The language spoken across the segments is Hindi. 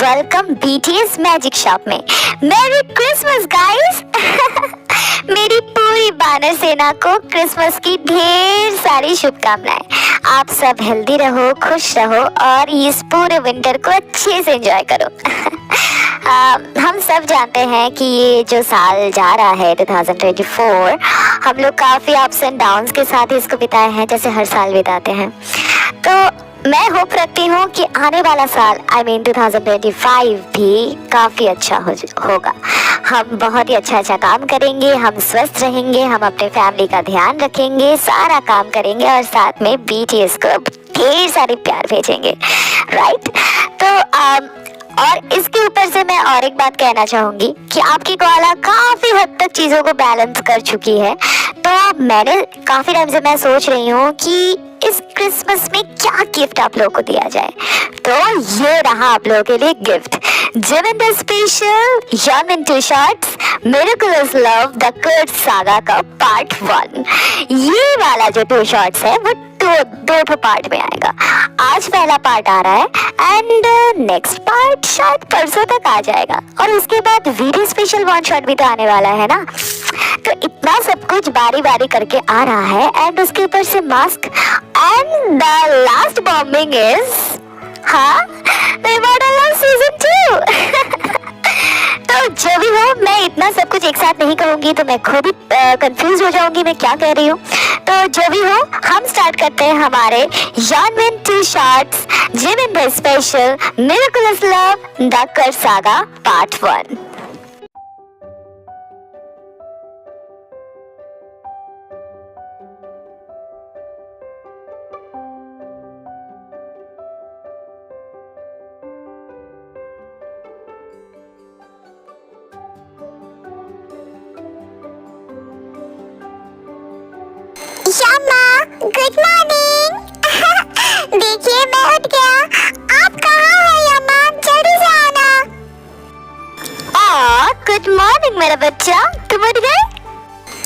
वेलकम BTS मैजिक शॉप में। मेरी क्रिसमस गाइस। मेरी पूरी बानर सेना को क्रिसमस की ढेर सारी शुभकामनाएं। आप सब हेल्दी रहो, खुश रहो और इस पूरे विंटर को अच्छे से एंजॉय करो। हम सब जानते हैं कि ये जो साल जा रहा है 2024, हम लोग काफ़ी अप्स एंड डाउन्स के साथ ही इसको बिताए हैं, जैसे हर साल बिताते हैं। तो मैं होप रखती हूँ कि आने वाला साल 2025 भी काफ़ी अच्छा होगा। हम बहुत ही अच्छा काम करेंगे, हम स्वस्थ रहेंगे, हम अपने फैमिली का ध्यान रखेंगे, सारा काम करेंगे और साथ में BTS को ढेर सारे प्यार भेजेंगे, राइट। तो और इसके ऊपर से मैं और एक बात कहना चाहूँगी कि आपकी कोआला काफ़ी हद तक चीज़ों को बैलेंस कर चुकी है। तो मैंने काफ़ी टाइम से मैं सोच रही हूँ कि इस क्रिसमस में क्या गिफ्ट आप लोगों को दिया जाए। तो ये रहा आप लोगों के लिए gift. Jimin special young two shorts miraculous love the curse saga का पार्ट 1। ये वाला जो 2 शॉर्ट्स है वो दो पार्ट में आएगा। आज पहला पार्ट आ रहा है एंड नेक्स्ट पार्ट शायद परसों तक आ जाएगा, और उसके बाद वीडियो स्पेशल 1 शॉट भी तो आने वाला है ना। तो इतना सब कुछ बारी बारी करके आ रहा है एंड उसके ऊपर से mask and the last bombing is season 2। तो जो भी हो, मैं इतना सब कुछ एक साथ नहीं कहूंगी तो मैं खुद ही कंफ्यूज हो जाऊंगी मैं क्या कह रही हूँ। तो जो भी हो, हम स्टार्ट करते हैं हमारे यॉनविन 2 shots Jimin special miraculous love the curse saga part 1। यम्मा, गुड मॉर्निंग। देखिए मैं उठ गया। आप कहाँ हैं यम्मा? जल्दी से आना। गुड मॉर्निंग मेरा बच्चा, तुम उठ गए?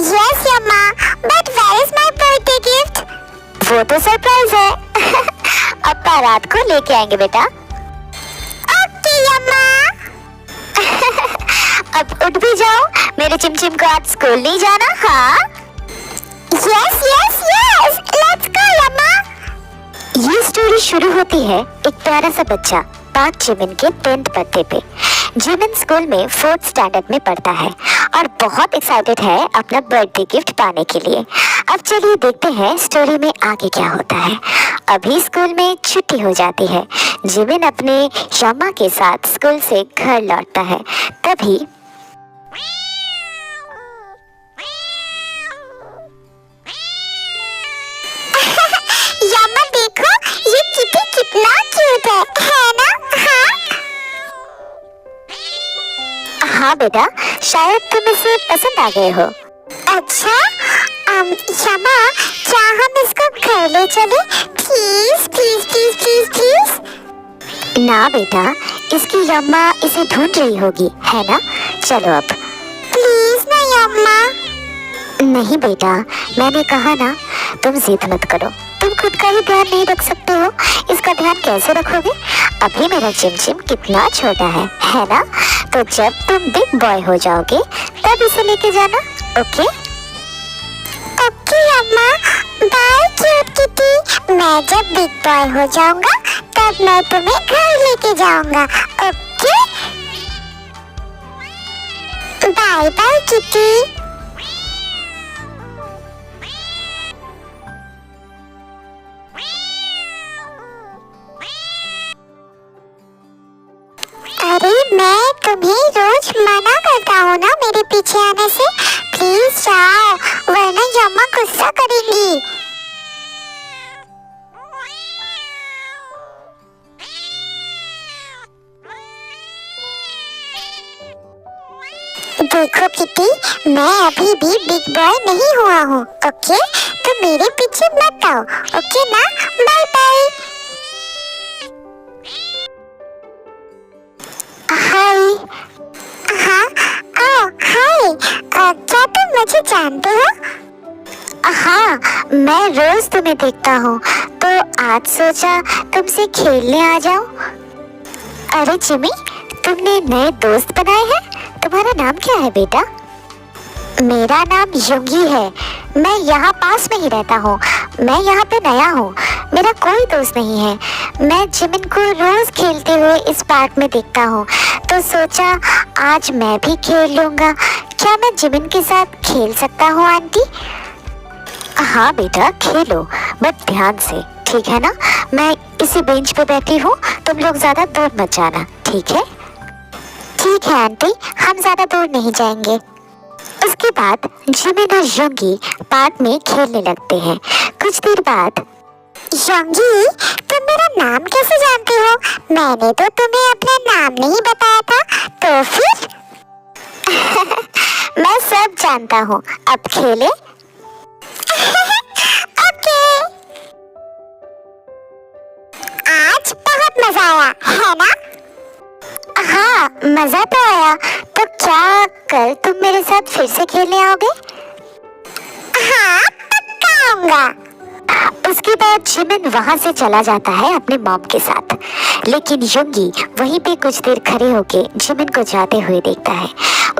यस यम्मा, but where is my birthday gift? वो तो सरप्राइज है। अपा रात को लेके आएंगे बेटा। ओके यम्मा। अब उठ भी जाओ, मेरे चिमचिम को आज स्कूल नहीं जाना। हाँ yes yes yes, let's go यम्मा। ये स्टोरी शुरू होती है एक प्यारा सा बच्चा पार्क जिमिन के 10th बर्थडे पे। जिमिन स्कूल में 4th स्टैंडर्ड में पढ़ता है और बहुत एक्साइटेड है अपना बर्थडे गिफ्ट पाने के लिए। अब चलिए देखते हैं स्टोरी में आगे क्या होता है। अभी स्कूल में छुट्टी हो जाती है। जिमिन अपने यम्मा के साथ स्कूल से घर लौटता है। तभी यम्मा देखो, ये किटी कितना क्यूट है ना? हाँ बेटा, शायद तुम इसे पसंद आ गए हो। अच्छा, यम्मा क्या हम इसको घर ले चले? Please please please please please. ना बेटा, इसकी यम्मा इसे ढूंढ रही होगी, है ना? चलो अब। प्लीज ना यम्मा। नहीं बेटा, मैंने कहा ना, तुम जिद मत करो। तुम खुद का ही ध्यान नहीं रख सकते हो, इसका ध्यान कैसे रखोगे? अभी मेरा चिमचिम कितना छोटा है ना? तो जब तुम बिग बॉय हो जाओगे तब इसे लेके जाना, ओके? ओके यम्मा, बाय क्यूट किटी। मैं जब बिग बॉय हो जाऊंगा तब मैं तुम्हें घर लेके जाऊंगा, ओके? Bye bye kitty. अरे मैं तुम्हें रोज मना करता हूँ ना मेरे पीछे आने से। प्लीज जाओ, वरना यम्मा गुस्सा करेंगी। देखो किटी, मैं अभी भी बिग बॉय नहीं हुआ हूँ, ओके? तो मेरे पीछे मत आओ, ओके ना? Bye bye. हाय। हाँ, हाय। क्या तुम मुझे जानते हो? हाँ, मैं रोज तुम्हें देखता हूँ, तो आज सोचा तुमसे खेलने आ जाऊं। अरे जिमी, तुमने नए दोस्त बनाए हैं? तुम्हारा नाम क्या है बेटा? मेरा नाम युंगी है। मैं यहाँ पास में ही रहता हूँ। मैं यहाँ पे नया हूँ। मेरा कोई दोस्त नहीं है। मैं जिमिन को रोज खेलते हुए इस पार्क में देखता हूँ, तो सोचा आज मैं भी खेल लूँगा। क्या मैं जिमिन के साथ खेल सकता हूँ आंटी? हाँ बेटा खेलो, बट ध्यान से, ठीक है ना? मैं इसी बेंच पे बैठी हूँ, तुम लोग ज्यादा दूर मत जाना, ठीक है? ठीक है आंटी, हम ज्यादा दूर नहीं जाएंगे। उसके बाद जिमिन और योंगी पार्क में खेलने लगते हैं। कुछ देर बाद, योंगी, तुम मेरा नाम कैसे जानती हो? मैंने तो तुम्हें अपना नाम नहीं बताया था, तो फिर? मैं सब जानता हूँ, अब खेले? ओके। आज बहुत मजा आया, है ना? हाँ मजा तो आया। तो क्या कल तुम मेरे साथ फिर से खेलने आओगे? हाँ, पक्का आऊंगा। उसके बाद जिमिन वहां से चला जाता है अपने मॉम के साथ, लेकिन योंगी वहीं पे कुछ देर खड़े होके जिमिन को जाते हुए देखता है।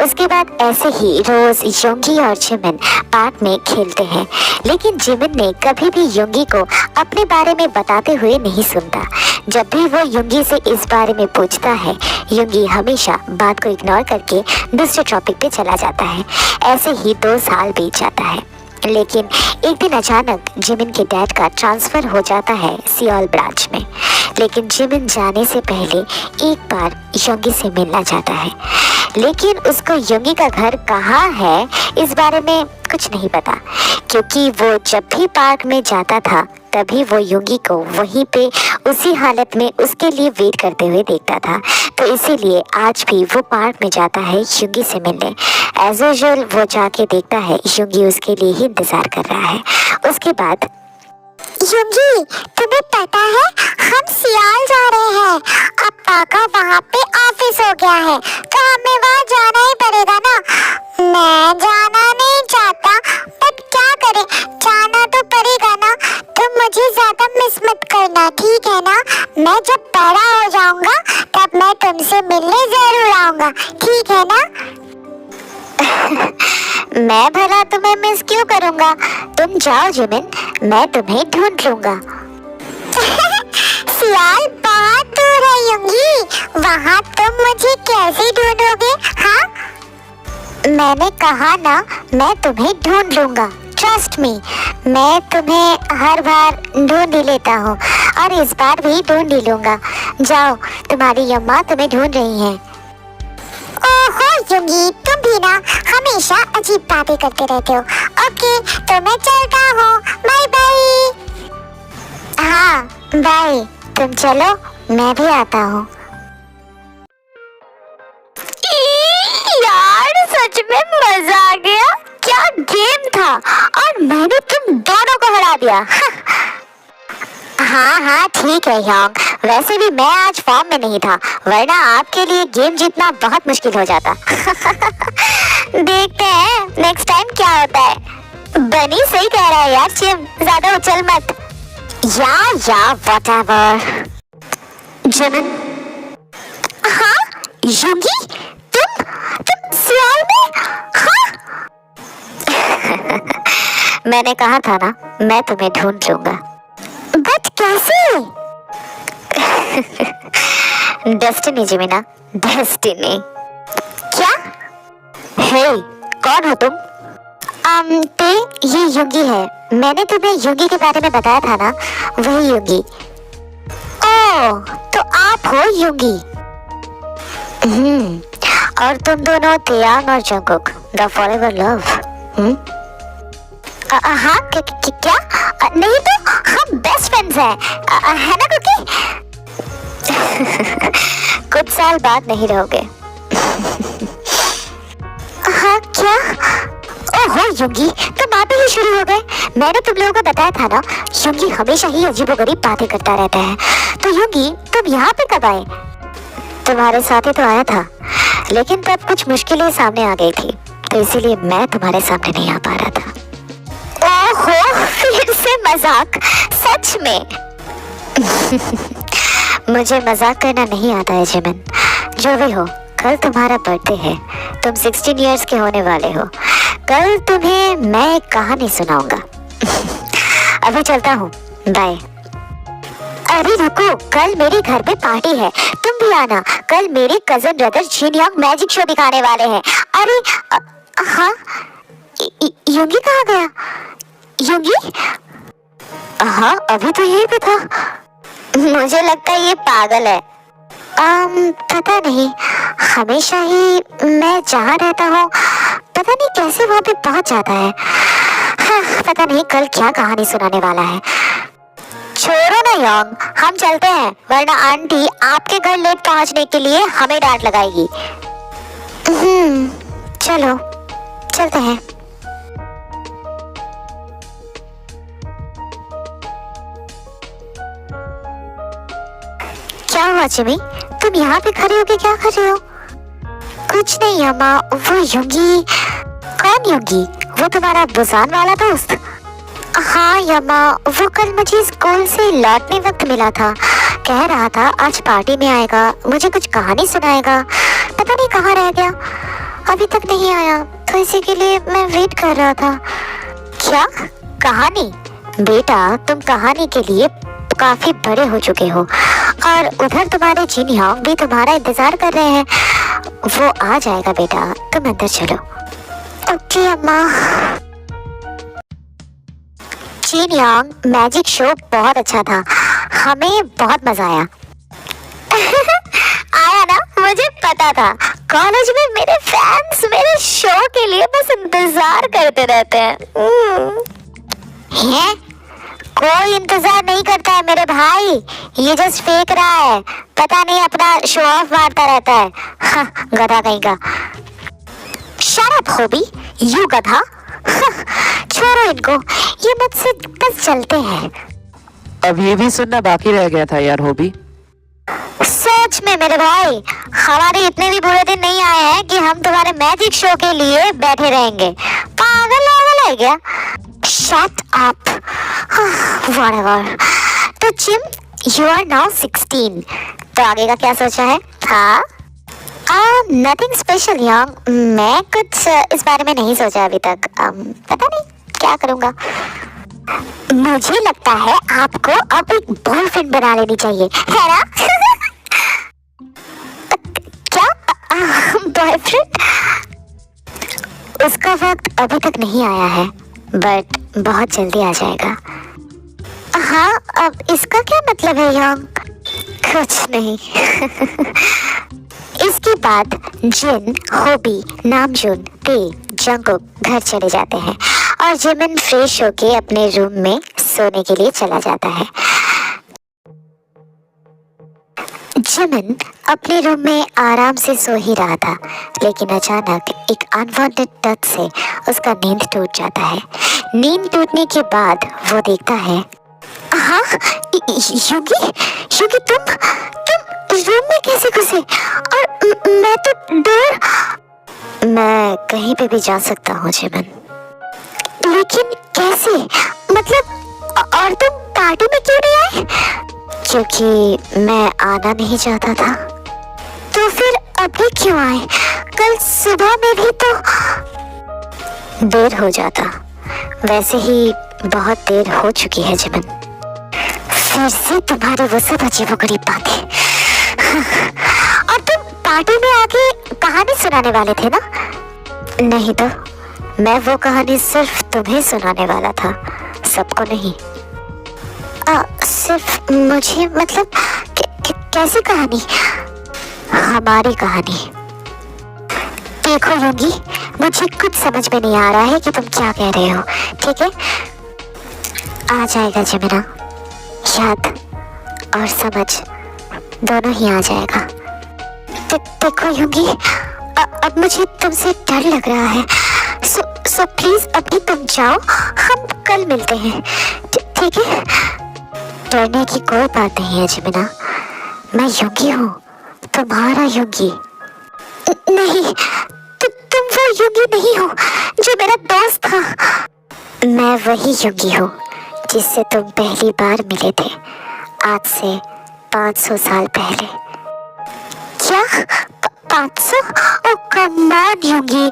उसके बाद ऐसे ही रोज योंगी और जिमिन पार्क में खेलते हैं, लेकिन जिमिन ने कभी भी योंगी को अपने बारे में बताते हुए नहीं सुनता। जब भी वो योंगी से इस बारे में पूछता है, योंगी हमेशा बात को इग्नोर करके दूसरे टॉपिक पे चला जाता है। ऐसे ही 2 साल बीत जाता है, लेकिन एक दिन अचानक जिमिन के डैड का ट्रांसफ़र हो जाता है सियोल ब्रांच में। लेकिन जिमिन जाने से पहले एक बार योंगी से मिलना चाहता है, लेकिन उसको योंगी का घर कहाँ है इस बारे में कुछ नहीं पता, क्योंकि वो जब भी पार्क में जाता था तभी वो योंगी को वहीं पे उसी हालत में उसके लिए वेट करते हुए देखता था। तो इसीलिए आज भी वो पार्क में जाता है योंगी से मिलने। एज यूजुअल वो जाके देखता है योंगी उसके लिए ही इंतज़ार कर रहा है। उसके बाद, योंगी, तुम्हें पता है हम सियाल जा रहे हैं। अप्पा का वहाँ पे ऑफिस हो गया है, तो हमें वहाँ जाना ही पड़ेगा ना। मैं जाना नहीं चाहता, बट क्या करें, जाना तो पड़ेगा ना। तुम मुझे ज्यादा मिस मत करना, ठीक है ना? मैं जब बड़ा हो जाऊंगा तब मैं तुमसे मिलने जरूर आऊंगा, ठीक है ना? मैं भला तुम्हें मिस क्यों करूँगा? तुम जाओ जिमिन, मैं तुम्हें ढूंढ लूँगा। सियाल बहुत दूर है योंगी, वहाँ तुम मुझे कैसे ढूंढोगे? हाँ, मैंने कहा ना, मैं तुम्हें ढूंढ लूँगा। ट्रस्ट मी, मैं तुम्हें हर बार ढूंढ ही लेता हूँ और इस बार भी ढूंढ ही लूँगा। जाओ, तुम्हारी अम्मा तुम्हें ढूंढ रही हैं। ओहो योंगी, तुम भी ना हमेशा अजीब बातें करते रहते हो। ओके, तो मैं चलता हूँ, बाय बाय। हाँ बाय, तुम चलो, मैं भी आता हूँ। यार सच में मजा आ गया। क्या गेम था, और मैंने तुम दोनों को हरा दिया। हाँ हाँ ठीक है योंग, वैसे भी मैं आज फॉर्म में नहीं था, वरना आपके लिए गेम जीतना बहुत मुश्किल हो जाता। देखते हैं नेक्स्ट टाइम क्या होता है। बनी सही कह रहा है यार चिम, ज्यादा उछल मत। या व्हाटएवर। जिमिन, हाँ योंगी, तुम सियाल में? हाँ। मैंने कहा था ना, मैं तुम्हें ढूंढ लूंगा। बट कैसे? डेस्टिनी जिमिना, डेस्टिनी। क्या? हे, कौन हो तुम? ये योंगी है। मैंने तुम्हें योंगी के बारे में बताया था ना, वही योंगी। ओह, तो आप हो योंगी। और तुम दोनों तेयांग और जंगकुक, द फॉरएवर लव। हाँ क्या? नहीं तो हम बेस्ट फ्रेंड्स हैं, है ना कुकी? कुछ साल बाद नहीं रहोगे। हाँ क्या? ओहो योंगी, तुम आते ही शुरू हो गए। मैंने तुम लोगों को बताया था ना, योंगी हमेशा ही अजीबोगरीब बातें करता रहता है। तो योंगी, तुम यहाँ पे कब आए? तुम्हारे साथ ही तो आया था, लेकिन तब कुछ मुश्किलें सामने आ गई थी, तो इसीलिए मैं तुम्हारे सामने नहीं आ पा रहा था। ओहो, फिर से मजाक? सच में? मुझे मजाक करना नहीं आता है जिमिन, जो भी हो, कल तुम्हारा बर्थडे है, तुम 16 इयर्स के होने वाले हो। कल तुम्हें मैं एक कहानी सुनाऊंगा। अभी चलता हूँ, बाय। अरे रुको, कल मेरे घर पे पार्टी है, तुम भी आना। कल मेरे कजन ब्रदर जिन यंग मैजिक शो दिखाने वाले हैं। अरे हाँ, योंगी कहाँ गया? योंगी? हाँ, अभी तो यहीं पे था। मुझे लगता है ये पागल है। पता नहीं, हमेशा ही मैं जहाँ रहता हूँ पता नहीं कैसे वहाँ पे पहुँच जाता है। हाँ, पता नहीं कल क्या कहानी सुनाने वाला है। छोड़ो ना योंग, हम चलते हैं, वरना आंटी आपके घर लेट पहुँचने के लिए हमें डांट लगाएगी। चलो चलते हैं। क्या हुआ जिमी, तुम यहाँ पे खड़े होके क्या कर रहे हो? कुछ नहीं अम्मा, वो योंगी। कौन योंगी? वो तुम्हारा बुसान वाला दोस्त? हाँ यम्मा, वो कल मुझे स्कूल से लौटने वक्त मिला था। कह रहा था आज पार्टी में आएगा, मुझे कुछ कहानी सुनाएगा। पता नहीं कहाँ रह गया, अभी तक नहीं आया, तो इसी के लिए मैं वेट कर रहा था। क्या कहानी? बेटा, तुम कहानी के लिए काफी बड़े हो चुके हो, और उधर तुम्हारे जिन योंग भी तुम्हारा इंतजार कर रहे हैं। वो आ जाएगा बेटा, तुम अंदर चलो। ओके अम्मा। जिन योंग, मैजिक शो बहुत अच्छा था, हमें बहुत मजा आया। आया ना, मुझे पता था। कॉलेज में मेरे फैंस मेरे शो के लिए बस इंतजार करते रहते हैं। हैं? कोई इंतजार नहीं करता है मेरे भाई, ये जस्ट फेंक रहा है। पता नहीं अपना शो ऑफ मारता रहता है। हाँ, गधा कहीं का। शट अप होबी, यू गधा। छोड़ो इनको, ये मुझसे बस चलते हैं। अब ये भी सुनना बाकी रह गया था यार होबी। सच में मेरे भाई, हमारे इतने भी बुरे दिन नहीं आए हैं कि हम तुम्हारे मैजिक शो के लिए बैठे रहेंगे। पागल वागल है क्या? Shut up. व्हाटएवर। तो जिम, यू आर नाउ 16, तो आगे का क्या सोचा है? हाँ, नथिंग स्पेशल योंग, मैं कुछ इस बारे में नहीं सोचा अभी तक। पता नहीं क्या करूँगा। मुझे लगता है आपको अब एक बॉयफ्रेंड बना लेनी चाहिए, है ना? क्या बॉयफ्रेंड? उसका वक्त अभी तक नहीं आया है, बट बहुत जल्दी आ जाएगा। हाँ, अब इसका क्या मतलब है योंग? कुछ नहीं। इसके बाद जिन, होबी, नामजून, ते, जंगकुक घर चले जाते हैं और जिमिन फ्रेश होके अपने रूम में सोने के लिए चला जाता है। जिमिन अपने रूम में आराम से सो ही रहा था, लेकिन अचानक एक अनवांटेड टच से उसका नींद टूट जाता है। नींद टूटने के बाद वो देखता है, हाँ, योगी, योगी तुम रूम में कैसे घुसे? और मैं तो डर। मैं कहीं पे भी जा सकता हूँ जिमिन। लेकिन कैसे? मतलब, और तुम पार्टी में क्यों नहीं आए? क्योंकि मैं आना नहीं चाहता था। तो फिर अभी क्यों आए? कल सुबह में भी तो देर हो जाता। वैसे ही बहुत देर हो चुकी है जिमिन। फिर से तुम्हारी वो सब अजीबोगरीब बातें। और तुम पार्टी में आके कहानी सुनाने वाले थे ना? नहीं तो, मैं वो कहानी सिर्फ तुम्हें सुनाने वाला था, सबको नहीं। सिर्फ मुझे? मतलब कैसी कहानी? हमारी कहानी। देखो योगी, मुझे कुछ समझ में नहीं आ रहा है कि तुम क्या कह रहे हो, ठीक है? आ जाएगा जिमिना, याद और समझ दोनों ही आ जाएगा। देखो योगी, अब मुझे तुमसे डर लग रहा है, सो प्लीज अभी तुम जाओ, हम कल मिलते हैं, ठीक है? डरने की कोई बात नहीं है जिमिना, मैं योगी हूँ, तुम्हारा योगी। नहीं, तुम वो योगी नहीं हो जो मेरा दोस्त था। मैं वही योगी हूँ जिससे तुम पहली बार मिले थे, आज से 500 साल पहले। क्या 500? ओ कम ऑन योंगी,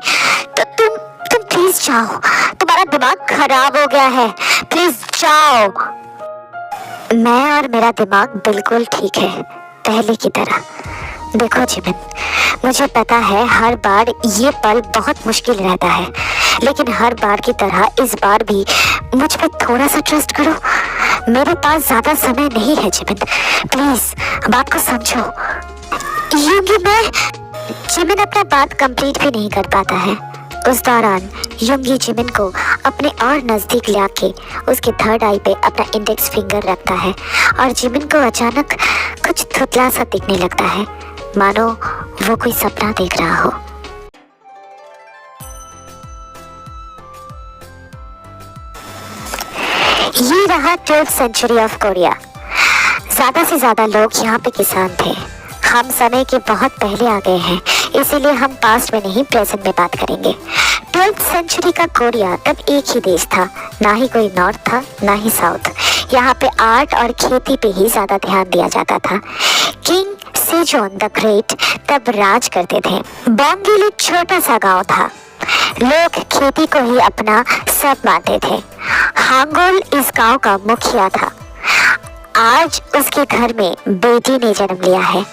तो तुम प्लीज जाओ, तुम्हारा दिमाग खराब हो गया है, प्लीज जाओ। मैं और मेरा दिमाग बिल्कुल ठीक है, पहले की तरह। देखो जिमिन, मुझे पता है हर बार ये पल बहुत मुश्किल रहता है, लेकिन हर बार की तरह इस बार भी मुझ पे थोड़ा सा ट्रस्ट करो। मेरे पास ज्यादा समय नहीं है जिमिन, प्लीज बात को समझो। योंगी मैं जिमिन अपना बात कंप्लीट भी नहीं कर पाता है। उस दौरान योंगी जिमिन को अपने और नजदीक लाके उसके थर्ड आई पे अपना इंडेक्स फिंगर रखता है और जिमिन को अचानक कुछ धुंधला सा दिखने लगता है, मानो वो कोई सपना देख रहा हो। ये रहा 12th सेंचुरी ऑफ कोरिया। ज्यादा से ज्यादा लोग यहाँ पे किसान थे। हम समय के बहुत पहले आ गए हैं, इसीलिए हम पास्ट में नहीं प्रेजेंट में बात करेंगे। 12th सेंचुरी का कोरिया तब एक ही देश था, ना ही कोई नॉर्थ था ना ही साउथ। यहाँ पे आर्ट और खेती पे ही ज्यादा ध्यान दिया जाता था। किंग सेजोन द ग्रेट तब राज करते थे। बोंगिल एक छोटा सा गांव था, लोग खेती को ही अपना सब मानते थे। हांगोल इस गांव का मुखिया था। आज उसके घर में बेटी ने जन्म लिया है।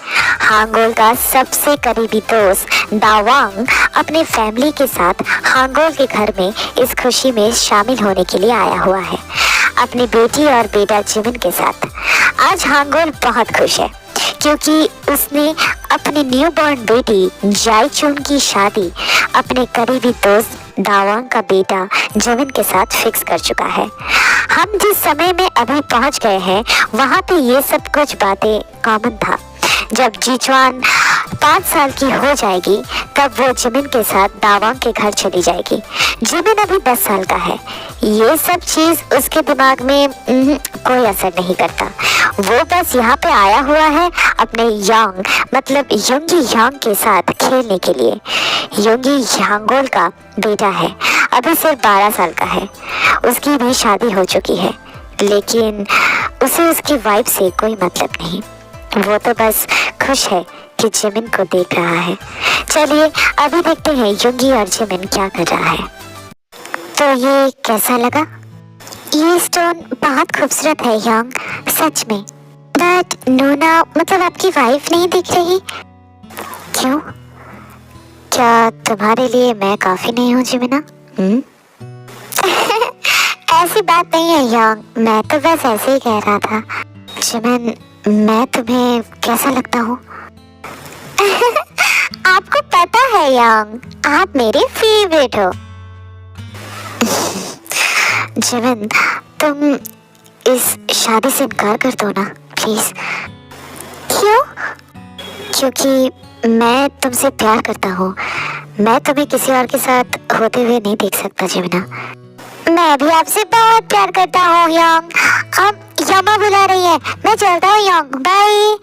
हांगोल का सबसे करीबी दोस्त दावांग अपने फैमिली के साथ हांगोल के घर में इस खुशी में शामिल होने के लिए आया हुआ है, अपनी बेटी और बेटा जिमिन के साथ। आज हांगोल बहुत खुश है क्योंकि उसने अपनी न्यूबॉर्न बेटी जाईचुन की शादी अपने करीबी दोस्त दावांग का बेटा जिमिन के साथ फिक्स कर चुका है। हम जिस समय में अभी पहुंच गए हैं वहाँ पे ये सब कुछ बातें कॉमन था। जब जीचुआन 5 साल की हो जाएगी तब वो जिमिन के साथ दावांग के घर चली जाएगी। जिमिन अभी 10 साल का है। ये सब चीज उसके दिमाग में कोई असर नहीं करता। वो बस यहाँ पे आया हुआ है अपने यांग मतलब योंगी यांग के साथ खेलने के लिए। योंगी यांगोल का बेटा है, अभी सिर्फ 12 साल का है। उसकी भी शादी हो चुकी है, लेकिन उसे उसकी वाइफ से कोई मतलब नहीं। वो तो बस खुश है कि जिमिन को देख रहा है। चलिए अभी देखते हैं योंगी और जिमिन क्या कर रहा है। तो ये कैसा लगा? ये स्टोन बहुत खूबसूरत है यांग, सच में। बट नूना मतलब आपकी वाइफ नहीं दिख रही। क्यों? क्या तुम्हारे लिए मैं काफी नहीं हूँ जिमिना? ऐसी बात नहीं है यांग, मैं तो बस ऐसे ही कह रहा था। जिमिन, मैं तुम्हें कैसा लगता हूँ? आपको पता है यांग, आप मेरे फेवरेट हो। जिमिन, तुम इस शादी से इनकार कर दो ना प्लीज। क्यों? क्योंकि मैं तुमसे प्यार करता हूँ। मैं तुम्हें किसी और के साथ होते हुए नहीं देख सकता जिमिना। मैं भी आपसे बहुत प्यार करता हूँ यांग। अब यमा बुला रही है, मैं चलता हूँ यांग, बाय।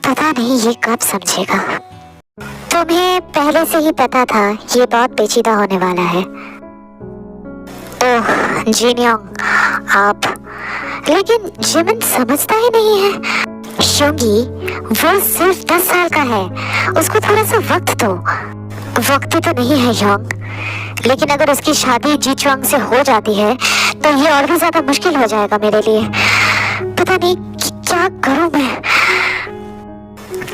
पता नहीं ये कब समझेगा। तुम्हें पहले से ही पता था ये बहुत पेचीदा होने वाला है। ओह जिनयोंग, आप। लेकिन जिमिन समझता ही नहीं है। योंगी, वो सिर्फ 10 साल का है, उसको थोड़ा सा वक्त दो। वक्त तो नहीं है योंग, लेकिन अगर उसकी शादी जीचुआंग से हो जाती है तो ये और भी ज्यादा मुश्किल हो जाएगा मेरे लिए। पता नहीं क्या करूं मैं।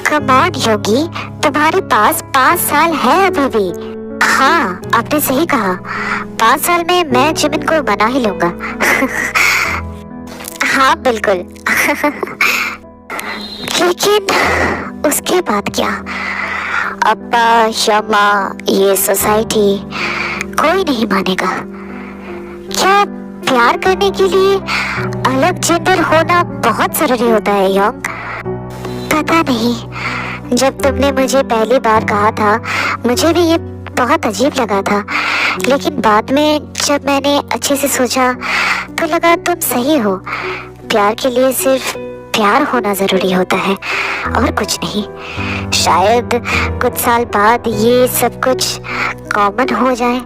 कम ऑन योगी, तुम्हारे पास 5 साल है अभी भी। हाँ, आपने सही कहा, 5 साल में मैं जिमिन को मना ही लूंगा। हाँ बिल्कुल। लेकिन उसके बाद क्या? अब्बा, शमा, ये सोसाइटी, कोई नहीं मानेगा। क्या प्यार करने के लिए अलग जेंडर होना बहुत जरूरी होता है योंग? पता नहीं, जब तुमने मुझे पहली बार कहा था मुझे भी ये बहुत अजीब लगा था, लेकिन बाद में जब मैंने अच्छे से सोचा तो लगा तुम सही हो। प्यार के लिए सिर्फ प्यार होना जरूरी होता है और कुछ नहीं। शायद कुछ साल बाद ये सब कुछ कॉमन हो जाए,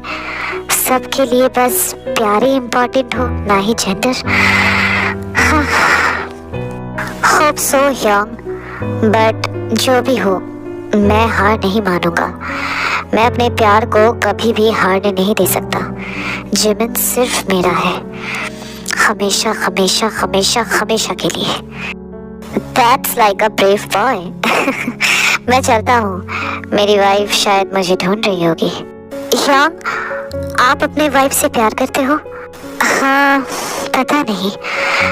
सबके लिए बस प्यार ही इम्पोर्टेंट हो, ना ही जेंडर। हाँ। होप सो ह्योंग, बट जो भी हो मैं हार नहीं मानूंगा। मैं अपने प्यार को कभी भी हारने नहीं दे सकता। जिमिन सिर्फ मेरा है, हमेशा हमेशा हमेशा हमेशा के लिए। That's like a brave boy. मैं चलता हूँ, मेरी वाइफ शायद मुझे ढूंढ रही होगी। ह्योंग, आप अपने वाइफ से प्यार करते हो? हाँ, पता नहीं,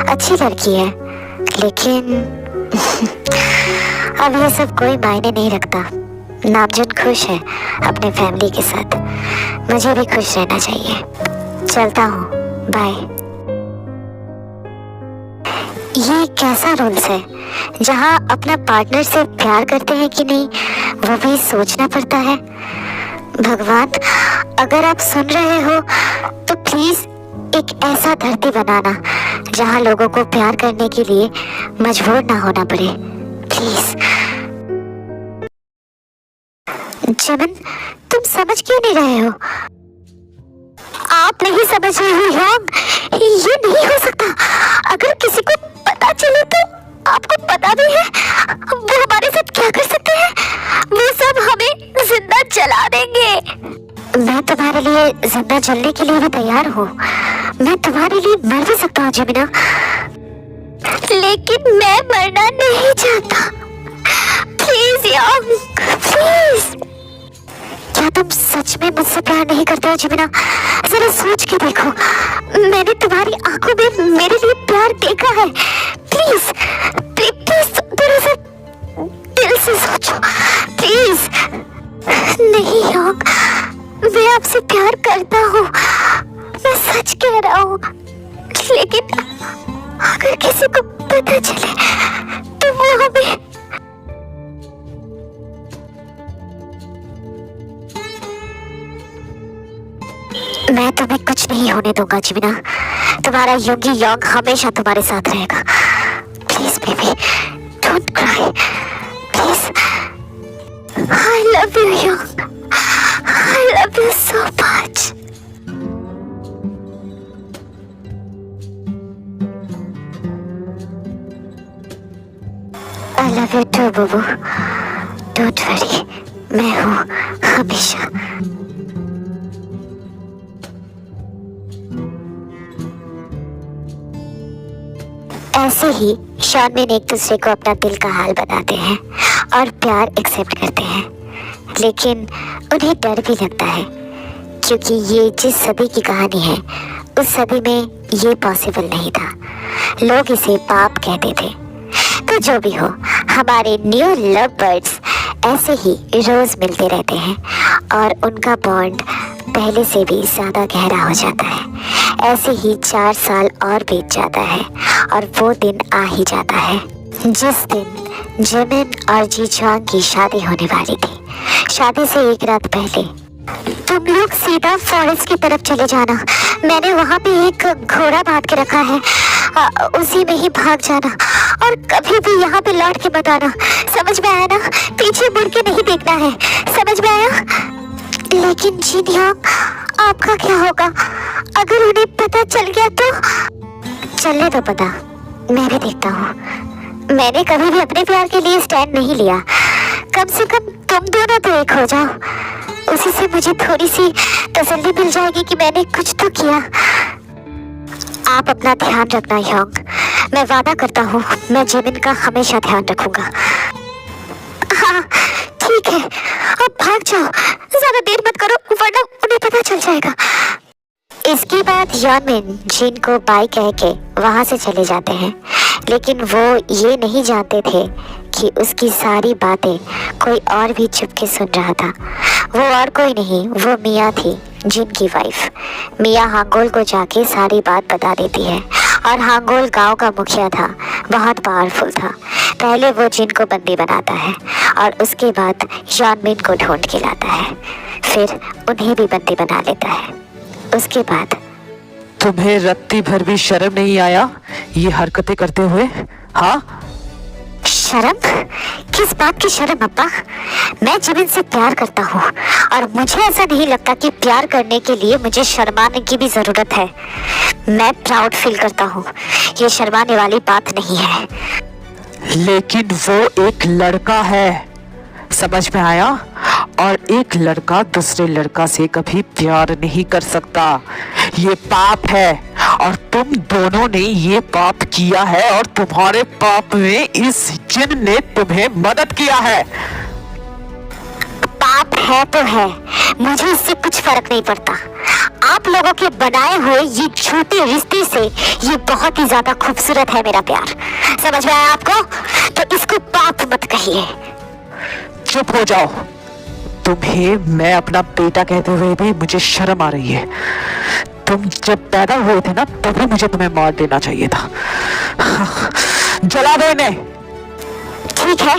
अच्छी लड़की है, लेकिन अब ये सब कोई मायने नहीं रखता। नामजन खुश है अपने फैमिली के साथ, मुझे भी खुश रहना चाहिए। चलता हूँ, बाय। ये कैसा रूल्स है जहाँ अपना पार्टनर से प्यार करते हैं कि नहीं वो भी सोचना पड़ता है। भगवान, अगर आप सुन रहे हो तो प्लीज एक ऐसा धरती बनाना जहाँ लोगों को प्यार करने के लिए मजबूर ना होना पड़े, प्लीज। जिमिन, तुम समझ क्यों नहीं रहे हो? आप नहीं समझ रहे हो ह्योंग, ये नहीं हो सकता। अगर किसी को पता चले तो आपको पता भी है वो हमारे साथ क्या कर सकते हैं। वो सब हमें जिंदा जला देंगे। मैं तुम्हारे लिए जिंदा जलने के लिए भी तैयार हूँ। मैं तुम्हारे लिए मर भी सकता हूँ जिमिना, लेकिन मैं मरना नहीं चाहता। Please Hyeong, please. क्या तुम सच में मुझसे प्यार नहीं करते हो जिमिना? जरा सोच के देखो, मैंने तुम्हारी आंखों में मेरे लिए प्यार देखा है। प्लीज प्लीज थोड़ा सा दिल से सोचो, प्लीज। नहीं ह्योंग, मैं आपसे प्यार करता हूँ, मैं सच कह रहा हूँ, लेकिन अगर किसी को पता चले तो वो हमें मैं तुम्हें कुछ नहीं होने दूंगा जिमिना। तुम्हारा योगी योंग हमेशा तुम्हारे साथ रहेगा। Please baby, don't cry, please. I love you योंग, I love you so much. I love you too बुबू, डोंट वरी, मैं हूँ हमेशा। ऐसे ही शॉनमिन एक दूसरे को अपना दिल का हाल बताते हैं और प्यार एक्सेप्ट करते हैं, लेकिन उन्हें डर भी लगता है क्योंकि ये जिस सदी की कहानी है उस सदी में ये पॉसिबल नहीं था। लोग इसे पाप कहते थे। तो जो भी हो, हमारे न्यू लव बर्ड्स ऐसे ही रोज मिलते रहते हैं और उनका बॉन्ड पहले से भी ज़्यादा गहरा हो जाता है। ऐसे ही 4 साल और बीत जाता है और वो दिन आ ही जाता है जिस दिन जिमिन और जीचांग की शादी होने वाली थी। शादी से एक रात पहले तुम लोग सीधा फॉरेस्ट की तरफ चले जाना। मैंने वहाँ पे एक घोड़ा बांध के रखा है, उसी में ही भाग जाना और कभी भी यहाँ पे लौट के मत आना। समझ में आया ना? पीछे मुड़ के नहीं देखना है, समझ में आया? लेकिन जिन ह्योंग, आपका क्या होगा अगर उन्हें पता चल गया तो? चलने दो पता, मैं भी देखता हूँ। मैंने कभी भी अपने प्यार के लिए स्टैंड नहीं लिया। कम से कम तुम दोनों तो एक हो जाओ, उसी से मुझे थोड़ी सी तसल्ली मिल जाएगी कि मैंने कुछ तो किया। आप अपना ध्यान रखना ह्योंग, मैं वादा करता हूँ मैं जिमिन का हमेशा ध्यान रखूंगा। हाँ ठीक है, अब भाग जाओ, ज्यादा देर मत करो वरना उन्हें पता चल जाएगा। इसके बाद यॉनमिन जिन को बाय कह के वहाँ से चले जाते हैं, लेकिन वो ये नहीं जानते थे कि उसकी सारी बातें कोई और भी चुप के सुन रहा था। वो और कोई नहीं, वो मिया थी, जिन की वाइफ। मिया हांगोल को जाके सारी बात बता देती है और हांगोल गांव का मुखिया था, बहुत पावरफुल था। पहले वो जिन को बंदी बनाता है और उसके बाद यॉनमिन को ढूंढ के लाता है, फिर उन्हें भी बंदी बना लेता है। उसके बाद तुम्हें रत्ती भर भी शर्म नहीं आया ये हरकतें करते हुए? हाँ, शर्म? किस बात की शर्म अब्बा? मैं जिमिन से प्यार करता हूँ और मुझे ऐसा नहीं लगता कि प्यार करने के लिए मुझे शर्माने की भी जरूरत है। मैं प्राउड फील करता हूँ, ये शर्माने वाली बात नहीं है। लेकिन वो एक लड़का है, समझ में आया? और एक लड़का दूसरे लड़का से कभी प्यार नहीं कर सकता, ये पाप है। और तुम दोनों ने ये पाप किया है और तुम्हारे पाप में इस जिन ने तुम्हें मदद किया है। पाप है तो है, मुझे इससे कुछ फर्क नहीं पड़ता। आप लोगों के बनाए हुए ये झूठे रिश्ते से ये बहुत ही ज्यादा खूबसूरत है मेरा प्यार। समझ में आया आपको? तो इसको पाप मत कहिए। चुप हो जाओ। तुम्हें मैं अपना बेटा कहते हुए भी मुझे शर्म आ रही है। तुम जब पैदा हुए थे ना, तभी मुझे तुम्हें मार देना चाहिए था। जला दो इन्हें। ठीक है,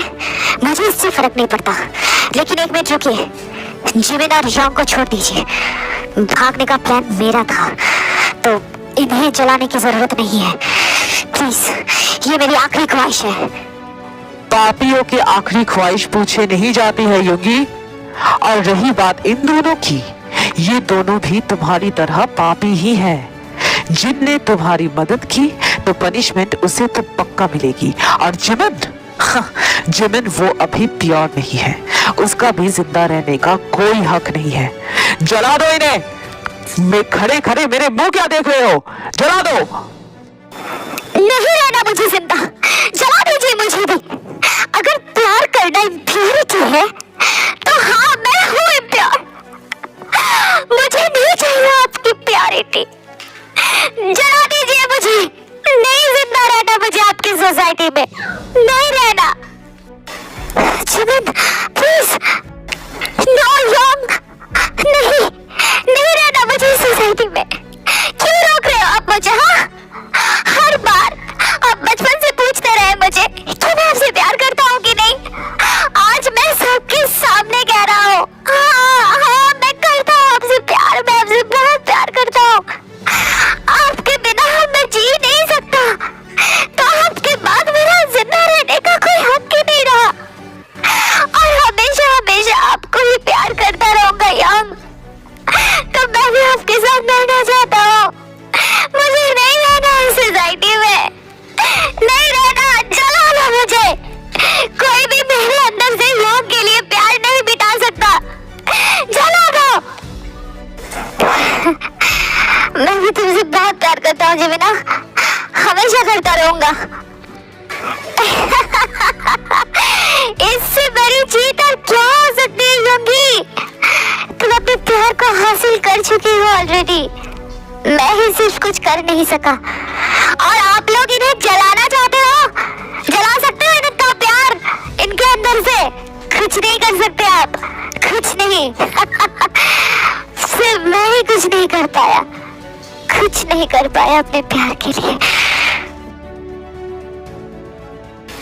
मुझे इससे फर्क नहीं पड़ता, लेकिन एक मिनट रुकिए। जिमिन और यंग को छोड़ दीजिए। भागने का प्लान मेरा था, तो इन्हें जलाने की जरूरत नहीं है। प्लीज, ये मेरी आखिरी ख्वाहिश है। पापियों की आखिरी ख्वाहिश पूछे नहीं जाती है योगी। और रही बात इन दोनों की, ये दोनों भी तुम्हारी तरह पापी ही हैं। जिनने तुम्हारी मदद की तो पनिशमेंट उसे तो पक्का मिलेगी। और जिमिन वो अभी प्योर नहीं है, उसका भी जिंदा रहने का कोई हक नहीं है। जला दो इन्हें। मैं खड़े खड़े मेरे मुंह क्या देख रहे हो? जला दो। नहीं रहना मुझे जिंदा, जला दीजिए मुझे भी। अगर प्यार करना इम्प्योरिटी है तो हाँ, मैं हूँ इम्प्योर। मुझे नहीं चाहिए आपकी प्योरिटी। जला दीजिए मुझे। नहीं जिंदा रहना मुझे आपकी सोसाइटी में, नहीं रहना। जिमिन प्लीज, नो यंग, नहीं रहना मुझे इस सोसाइटी में। क्यों रोक रहे हो आप मुझे? हाँ, हर बार आप बचपन से पूछते रहे मुझे कि मैं आपसे प्यार करता हूँ कि नहीं। आज मैं सबके सामने कह रहा हूँ, हाँ, मैं करता हूँ आपसे प्यार। मैं आपसे बहुत प्यार करता हूँ। आपके बिना मैं जी नहीं सकता, तो आपके बाद मेरा जिंदा रहने का कोई हक ही नहीं रहा। और हमेशा हमेशा आपको ही प्यार करता रहूंगा यंग। तो मैं भी आपके साथ रहना चाहता हूँ। मुझे नहीं रहना इस सोसाइटी में, नहीं रहना। जला लो मुझे। कोई भी मेरे अंदर से यंग के लिए प्यार नहीं बिता सकता। जला दो। मैं भी तुमसे बहुत प्यार करता हूँ जिमिना, हमेशा करता रहूंगा। इससे बड़ी जीत और क्या हो सकती है यंगी? तुम अपने प्यार को हासिल कर चुकी हो ऑलरेडी। मैं ही सिर्फ कुछ कर नहीं सका, और आप लोग इन्हें जलाना चाहते हो। जला सकते हो इनका प्यार इनके अंदर से? कुछ नहीं कर सकते आप, कुछ नहीं। सिर्फ मैं ही कुछ नहीं कर पाया, कुछ नहीं कर पाया अपने प्यार के लिए।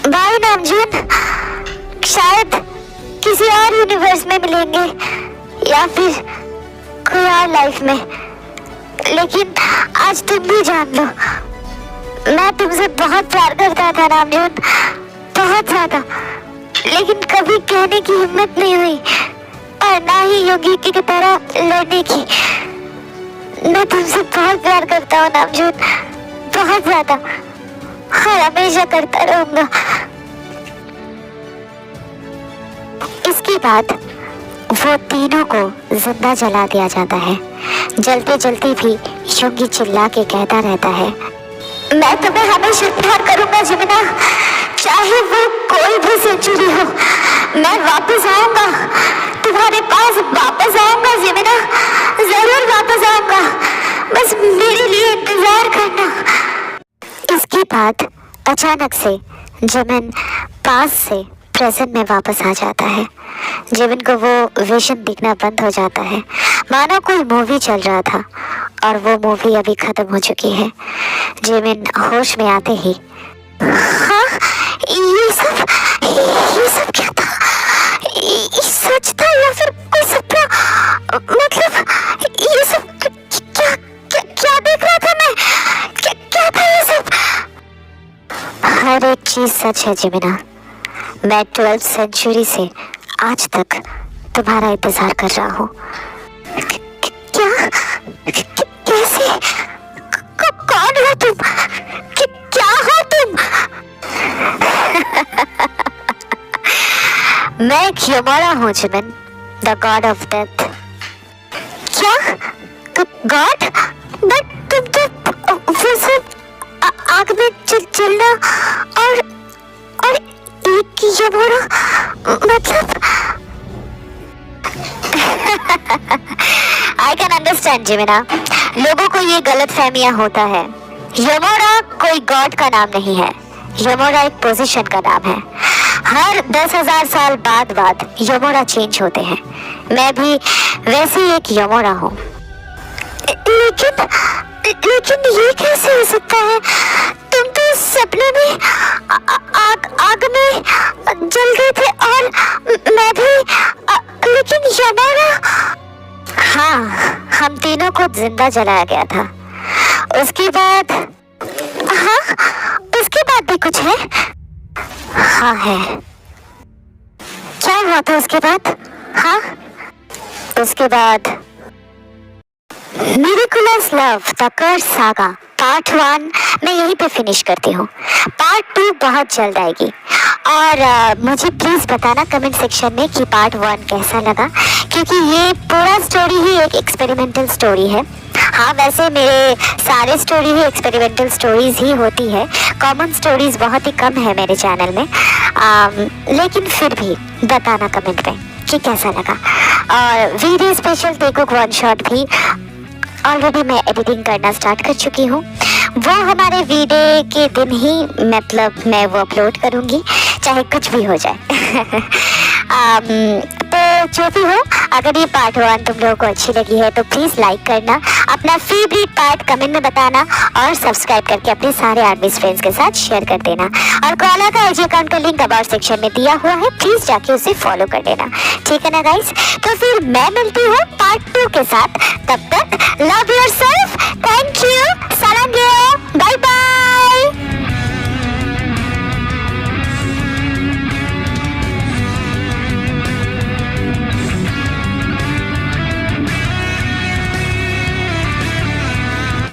बाय नामजून, शायद किसी और यूनिवर्स में मिलेंगे या फिर कोई और लाइफ में। लेकिन आज तुम भी जान लो, मैं तुमसे बहुत प्यार करता था नामजून, बहुत ज्यादा। लेकिन कभी कहने की हिम्मत नहीं हुई, और ना ही योगी की तरह लड़ने की। मैं तुमसे बहुत प्यार करता हूँ नामजून, बहुत ज्यादा, और हमेशा करता रहूंगा। इसके बाद वो तीनों को जिंदा जला दिया जाता है। जलते जलते भी योगी चिल्ला के कहता रहता है, मैं तुम्हें हमेशा प्यार करूंगा जिमिना, चाहे वो कोई भी सेंचुरी हो। मैं वापस आऊंगा, तुम्हारे पास वापस आऊंगा जिमिना, जरूर वापस आऊंगा। बस मेरे लिए इंतजार करना। इसके बाद अचानक से जिमिन पास से प्रेजेंट में वापस आ जाता है। जिमिन को वो विजन दिखना बंद हो जाता है, मानो कोई मूवी चल रहा था, और वो मूवी अभी खत्म हो चुकी है। जिमिन होश में आते ही, हाँ, ये सब क्या था? ये सच था या फिर कोई सपना? मतलब ये सब क्या देख रहा था मैं? क्या था ये सब? हर एक चीज सच है जिमिना। मैं 12th सेंचुरी से आज तक तुम्हारा इंतजार कर रहा हूँ। क्या? कैसे? कौन हो तुम? क्या हो तुम? मैं यमोरा हूँ Jimin, the God of death. क्या गॉड? बट तुम तो वो सब आग में जलना और एक यमोरा, मतलब आई कैन अंडरस्टैंड जिमिना, लोगों को ये गलत फहमियाँ होता है। यमोरा कोई गॉड का नाम नहीं है, यमोरा एक पोजीशन का नाम है। हर 10,000 साल बाद यमोरा चेंज होते हैं। मैं भी वैसे ही एक यमोरा हूँ। लेकिन ये कैसे हो सकता है? तुम तो सपने में आग में जल गए थे और मैं भी, लेकिन यमोरा। हाँ, हम तीनों को जिंदा जलाया गया था। उसके बाद, हाँ, उसके बाद भी कुछ है? हाँ है। क्या हुआ था उसके बाद? हाँ, उसके बाद miraculous love the curse saga part 1 मैं यहीं पे फिनिश करती हूँ। पार्ट 2 बहुत जल्द आएगी। और मुझे प्लीज़ बताना कमेंट सेक्शन में कि पार्ट 1 कैसा लगा, क्योंकि ये पूरा स्टोरी ही एक एक्सपेरिमेंटल स्टोरी है। हाँ, वैसे मेरे सारे स्टोरी ही एक्सपेरिमेंटल स्टोरीज ही होती है, कॉमन स्टोरीज बहुत ही कम है मेरे चैनल में। लेकिन फिर भी बताना कमेंट में कि कैसा लगा। और वीडियो स्पेशल टेकुक वन शॉट भी ऑलरेडी मैं एडिटिंग करना स्टार्ट कर चुकी हूँ। वो हमारे वीडियो के दिन ही, मतलब मैं वो अपलोड करूँगी, चाहे कुछ भी हो जाए। तो जो भी हो, अगर ये पार्ट 1 तुम लोगों को अच्छी लगी है तो प्लीज़ लाइक करना, अपना फेवरेट पार्ट कमेंट में बताना और सब्सक्राइब करके अपने सारे आर्मीज फ्रेंड्स के साथ शेयर कर देना। और कोला का IG अकाउंट का लिंक अबाउट सेक्शन में दिया हुआ है, प्लीज़ जाके उसे फॉलो कर देना, ठीक है ना गाइस? तो फिर मैं मिलती हूँ पार्ट 2 के साथ। तब तक लव योरसेल्फ, थैंक यू, सालांगे, बाय बाय।